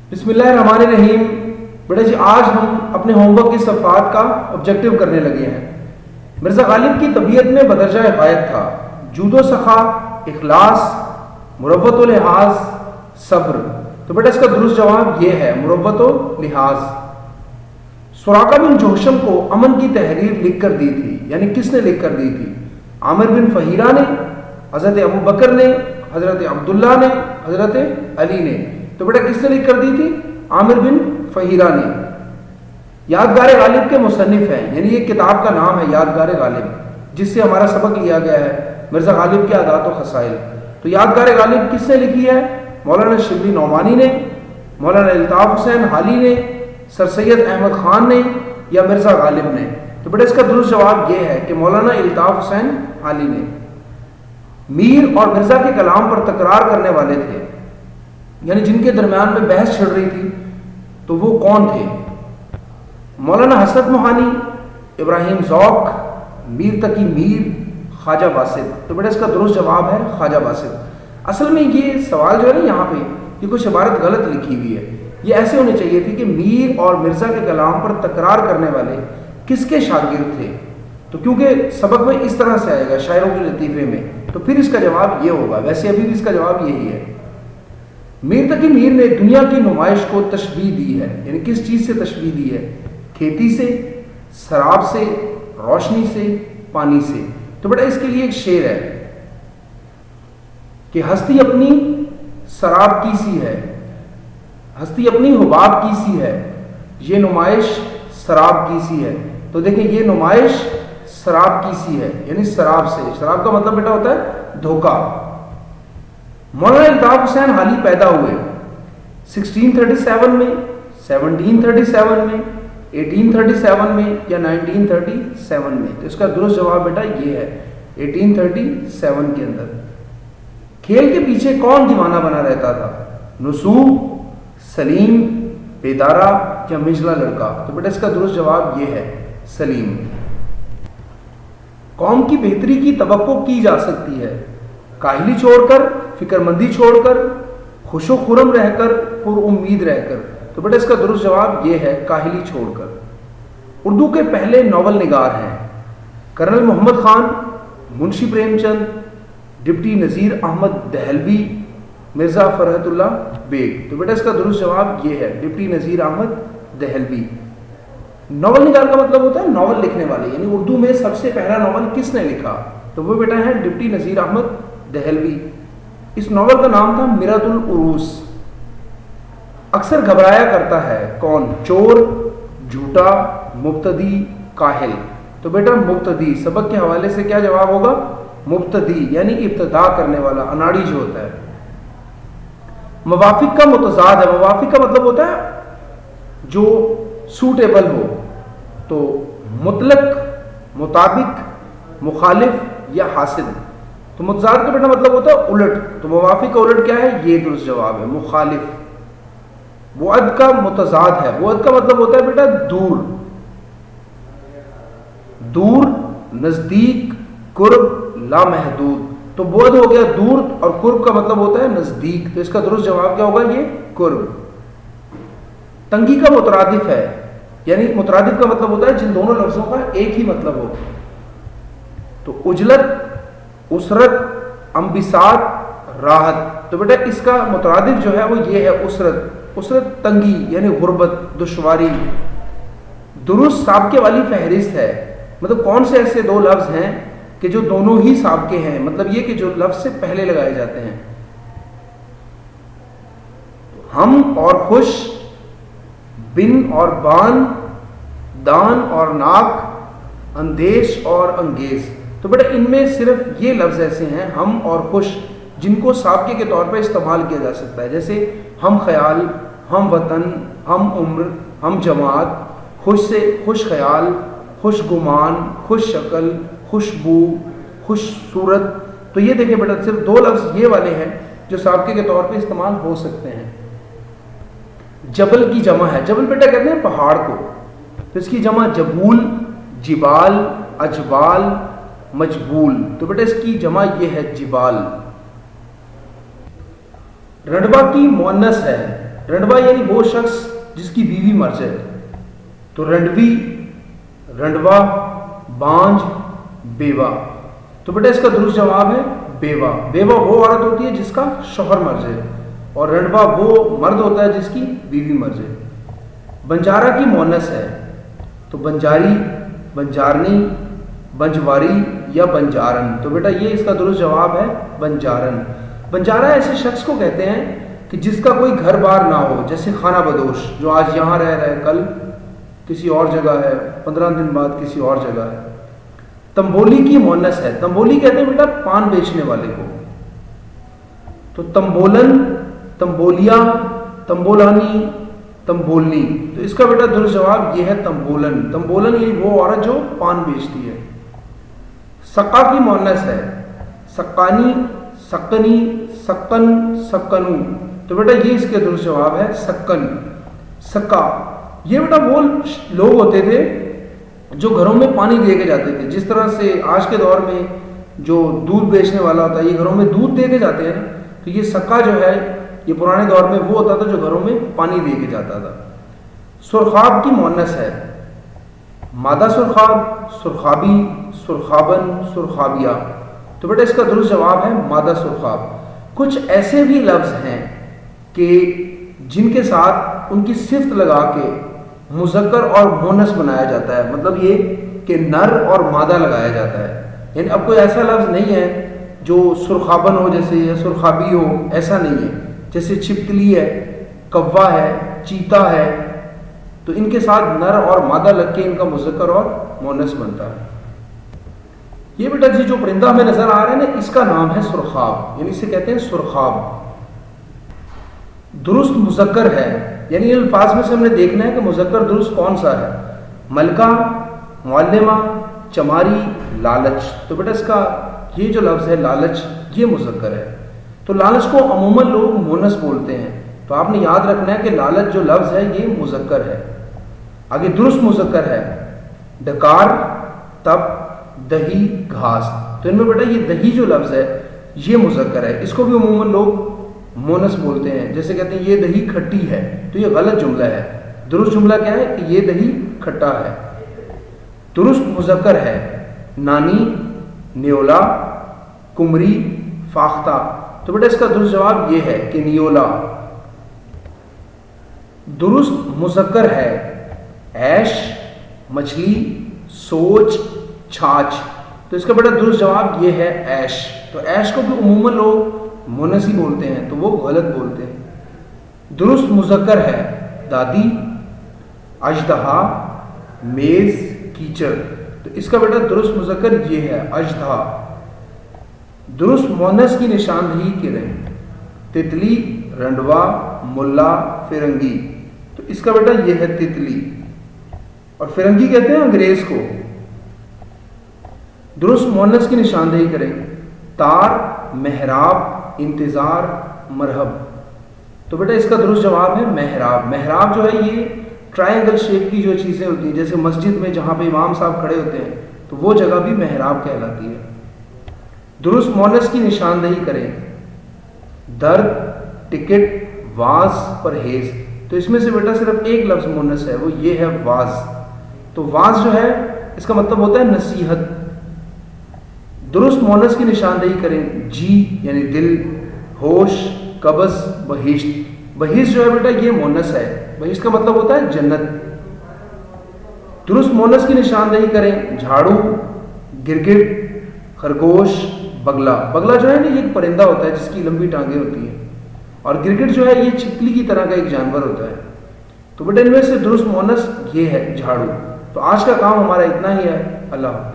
بسم اللہ الرحمن الرحیم. بیٹا جی آج ہم اپنے ہوم ورک کی صفحات کا آبجیکٹیو کرنے لگے ہیں. مرزا غالب کی طبیعت میں بدرجہ غایت تھا جود و سخا، اخلاص، مروت و لحاظ، صبر. تو بیٹا اس کا درست جواب یہ ہے مروت و لحاظ. سراقہ بن جوشم کو امن کی تحریر لکھ کر دی تھی، یعنی کس نے لکھ کر دی تھی؟ عامر بن فہیرہ نے، حضرت ابو بکر نے، حضرت عبداللہ نے، حضرت علی نے. تو بیٹا کس نے لکھ کر دی تھی؟ عامر بن فہیرہ نے. یادگار غالب کے مصنف ہیں، یعنی یہ کتاب کا نام ہے یادگار غالب، جس سے ہمارا سبق لیا گیا ہے مرزا غالب کے عادات و خصائل. تو یادگار غالب کس نے لکھی ہے؟ مولانا شبلی نعمانی نے، مولانا الطاف حسین حالی نے، سر سید احمد خان نے، یا مرزا غالب نے. تو بیٹا اس کا درست جواب یہ ہے کہ مولانا الطاف حسین حالی نے. میر اور مرزا کے کلام پر تکرار کرنے والے تھے، یعنی جن کے درمیان میں بحث چھڑ رہی تھی، تو وہ کون تھے؟ مولانا حسن موہانی، ابراہیم ذوق، میر تقی میر، خواجہ باسط. تو بیٹا اس کا درست جواب ہے خواجہ باسط. اصل میں یہ سوال جو ہے نا یہاں پہ یہ کچھ عبارت غلط لکھی ہوئی ہے. یہ ایسے ہونی چاہیے تھی کہ میر اور مرزا کے کلام پر تکرار کرنے والے کس کے شاگرد تھے. تو کیونکہ سبق میں اس طرح سے آئے گا شاعروں کے لطیفے میں، تو پھر اس کا جواب یہ ہوگا. ویسے ابھی بھی اس کا جواب یہی ہے. میر تقی میر نے دنیا کی نمائش کو تشبیہ دی ہے، یعنی کس چیز سے تشبیہ دی ہے؟ کھیتی سے، سراب سے، روشنی سے، پانی سے. تو بیٹا اس کے لیے ایک شعر ہے کہ ہستی اپنی سراب کی سی ہے، ہستی اپنی حباب کی سی ہے، یہ نمائش سراب کی سی ہے. تو دیکھیں یہ نمائش سراب کی سی ہے، یعنی سراب سے. سراب کا مطلب بیٹا ہوتا ہے دھوکہ. مولانا الطاف حسین حالی پیدا ہوئے 1637 میں، 1737 میں، 1837 میں یا 1937 میں. تو اس کا درست جواب بیٹا یہ ہے 1837 کے اندر. کھیل کے پیچھے کون دیوانہ بنا رہتا تھا؟ نصوح، سلیم، بیدارہ یا مجلا لڑکا. تو بیٹا اس کا درست جواب یہ ہے سلیم. قوم کی بہتری کی توقع کی جا سکتی ہے کاہلی چھوڑ کر، فکر مندی چھوڑ کر، خوش و خرم رہ کر، پر امید رہ کر. تو بیٹا اس کا درست جواب یہ ہے کاہلی چھوڑ کر. اردو کے پہلے ناول نگار ہیں کرنل محمد خان، منشی پریم چند، ڈپٹی نذیر احمد دہلوی، مرزا فرحت اللہ بیگ. تو بیٹا اس کا درست جواب یہ ہے ڈپٹی نذیر احمد دہلوی. ناول نگار کا مطلب ہوتا ہے ناول لکھنے والے، یعنی اردو میں سب سے پہلا ناول کس نے لکھا؟ تو وہ بیٹا ہے ڈپٹی نذیر احمد دہلوی. اس ناول کا نام تھا میرات العروس. اکثر گھبرایا کرتا ہے کون؟ چور، جھوٹا، مبتدی، کاہل. تو بیٹا مبتدی. سبق کے حوالے سے کیا جواب ہوگا؟ مبتدی یعنی ابتدا کرنے والا، اناڑی جو ہوتا ہے. موافق کا متضاد ہے. موافق کا مطلب ہوتا ہے جو سوٹیبل ہو. تو مطلق، مطابق، مخالف یا حاصل. تو متضاد کا بیٹا مطلب ہوتا ہے الٹ. تو موافق کا الٹ کیا ہے؟ یہ درست جواب ہے مخالف. بعد کا متضاد ہے. بعد کا مطلب ہوتا ہے بیٹا دور. دور، نزدیک، قرب، لامحدود. تو بعد ہو گیا دور اور قرب کا مطلب ہوتا ہے نزدیک. تو اس کا درست جواب کیا ہوگا؟ یہ قرب. تنگی کا مترادف ہے، یعنی مترادف کا مطلب ہوتا ہے جن دونوں لفظوں کا ایک ہی مطلب ہو. تو عجلت، اسرت، انبساط، راحت. تو بیٹا اس کا مترادف جو ہے وہ یہ ہے اسرت. اسرت تنگی یعنی غربت، دشواری. درست سابقے والی فہرست ہے. مطلب کون سے ایسے دو لفظ ہیں کہ جو دونوں ہی سابقے ہیں؟ مطلب یہ کہ جو لفظ سے پہلے لگائے جاتے ہیں. ہم اور خوش، بن اور بان، دان اور ناک، اندیش اور انگیز. تو بیٹا ان میں صرف یہ لفظ ایسے ہیں ہم اور خوش جن کو سابقے کے طور پہ استعمال کیا جا سکتا ہے، جیسے ہم خیال، ہم وطن، ہم عمر، ہم جماعت. خوش سے خوش خیال، خوش گمان، خوش شکل، خوشبو، خوش صورت. تو یہ دیکھیں بیٹا صرف دو لفظ یہ والے ہیں جو سابقے کے طور پہ استعمال ہو سکتے ہیں. جبل کی جمع ہے. جبل بیٹا کہتے ہیں پہاڑ کو. تو اس کی جمع جبول، جبال، اجبال، مجبول. تو بیٹا اس کی جمع یہ ہے جبال. رڈبا کی مؤنث ہے رنڈوا یعنی وہ شخص جس کی بیوی مر جائے. تو رنڈوی، رنڈوا، بانج، بیوہ. تو بیٹا اس کا درست جواب ہے بیوہ. بیوہ وہ عورت ہوتی ہے جس کا شوہر مر جائے، اور رنڈوا وہ مرد ہوتا ہے جس کی بیوی مر جائے. بنجارہ کی مؤنث ہے تو بنجاری، بنجارنی، بنجواری یا بنجارن. تو بیٹا یہ اس کا درست جواب ہے بنجارن. بنجارہ ایسے شخص کو کہتے ہیں کہ جس کا کوئی گھر بار نہ ہو، جیسے خانہ بدوش جو آج یہاں رہ رہا ہے، کل کسی اور جگہ ہے، 15 دن بعد کسی اور جگہ ہے. تمبولی کی مؤنث ہے. تمبولی کہتے ہیں بیٹا پان بیچنے والے کو. تو تمبولن، تمبولیا، تمبولانی، تمبولنی. تو اس کا بیٹا درست جواب یہ ہے تمبولن. تمبولن یعنی وہ عورت جو پان بیچتی ہے. سقا کی مؤنث ہے. سقانی، سقنی، سقن، سقنو. تو بیٹا یہ اس کے درست جواب ہے سقن. سقا یہ بیٹا وہ لوگ ہوتے تھے جو گھروں میں پانی دے کے جاتے تھے. جس طرح سے آج کے دور میں جو دودھ بیچنے والا ہوتا ہے، یہ گھروں میں دودھ دے کے جاتے ہیں نا، تو یہ سقا جو ہے یہ پرانے دور میں وہ ہوتا تھا جو گھروں میں پانی دے کے جاتا تھا. سرخاب کی مؤنث ہے. مادہ سرخاب، سرخابی، سرخابن، سرخابیہ. تو بیٹا اس کا درست جواب ہے مادہ سرخاب. کچھ ایسے بھی لفظ ہیں کہ جن کے ساتھ ان کی صفت لگا کے مذکر اور مؤنث بنایا جاتا ہے. مطلب یہ کہ نر اور مادہ لگایا جاتا ہے. یعنی اب کوئی ایسا لفظ نہیں ہے جو سرخابن ہو جیسے، یا سرخابی ہو، ایسا نہیں ہے. جیسے چھپکلی ہے، کوا ہے، چیتا ہے، تو ان کے ساتھ نر اور مادہ لگ کے ان کا مذکر اور مؤنث بنتا ہے. یہ بیٹا جی جو پرندہ ہمیں نظر آ رہا ہے نا، اس کا نام ہے سرخاب، یعنی اسے کہتے ہیں سرخاب. درست مذکر ہے، یعنی ان الفاظ میں سے ہم نے دیکھنا ہے کہ مذکر درست کون سا ہے. ملکہ، معلمہ، چماری، لالچ. تو بیٹا اس کا یہ جو لفظ ہے لالچ، یہ مذکر ہے. تو لالچ کو عموماً لوگ مؤنث بولتے ہیں، تو آپ نے یاد رکھنا ہے کہ لالچ جو لفظ ہے یہ مذکر ہے. آگے درست مذکر ہے. ڈکار، تپ، دہی، گھاس. تو ان میں بیٹا یہ دہی جو لفظ ہے یہ مذکر ہے. اس کو بھی عموماً لوگ مؤنث بولتے ہیں، جیسے کہتے ہیں یہ دہی کھٹی ہے. تو یہ غلط جملہ ہے. درست جملہ کیا ہے کہ یہ دہی کھٹا ہے. درست مذکر ہے. نانی، نیولا، کمری، فاختہ. تو بیٹا اس کا درست جواب یہ ہے کہ نیولا. درست مذکر ہے. عیش، مچھلی، سوچ، چھاچھ. تو اس کا بیٹا درست جواب یہ ہے عیش. تو عیش کو بھی عموماً لوگ مؤنث ہی بولتے ہیں، تو وہ غلط بولتے ہیں. درست مذکر ہے. دادی، اژدہا، میز، کیچڑ. تو اس کا بیٹا درست مذکر یہ ہے اژدہا. درست مؤنث کی نشاندہی کریں. تتلی، رنڈوا، ملا، فرنگی. تو اس کا بیٹا یہ ہے تتلی. اور فرنگی کہتے ہیں انگریز کو. درست مؤنث کی نشاندہی کریں. تار، محراب، انتظار، مرحب. تو بیٹا اس کا درست جواب ہے محراب. محراب جو ہے یہ ٹرائنگل شیپ کی جو چیزیں ہوتی ہیں، جیسے مسجد میں جہاں پہ امام صاحب کھڑے ہوتے ہیں، تو وہ جگہ بھی محراب کہلاتی ہے. درست مؤنث کی نشاندہی کریں. درد، ٹکٹ، واز، پرہیز. تو اس میں سے بیٹا صرف ایک لفظ مؤنث ہے، وہ یہ ہے واز. تو واز جو ہے اس کا مطلب ہوتا ہے نصیحت. درست مؤنث کی نشاندہی کریں. جی یعنی دل، ہوش، قبض، بہشت. بہشت جو ہے بیٹا یہ مؤنث ہے. بہشت کا مطلب ہوتا ہے جنت. درست مؤنث کی نشاندہی کریں. جھاڑو، گرگٹ، خرگوش، بگلا. بگلا جو ہے نا یہ ایک پرندہ ہوتا ہے جس کی لمبی ٹانگیں ہوتی ہیں، اور گرگٹ جو ہے یہ چھپکلی کی طرح کا ایک جانور ہوتا ہے. تو بیٹا ان میں سے درست مؤنث یہ ہے جھاڑو. تو آج کا کام ہمارا اتنا ہی ہے. اللہ حافظ.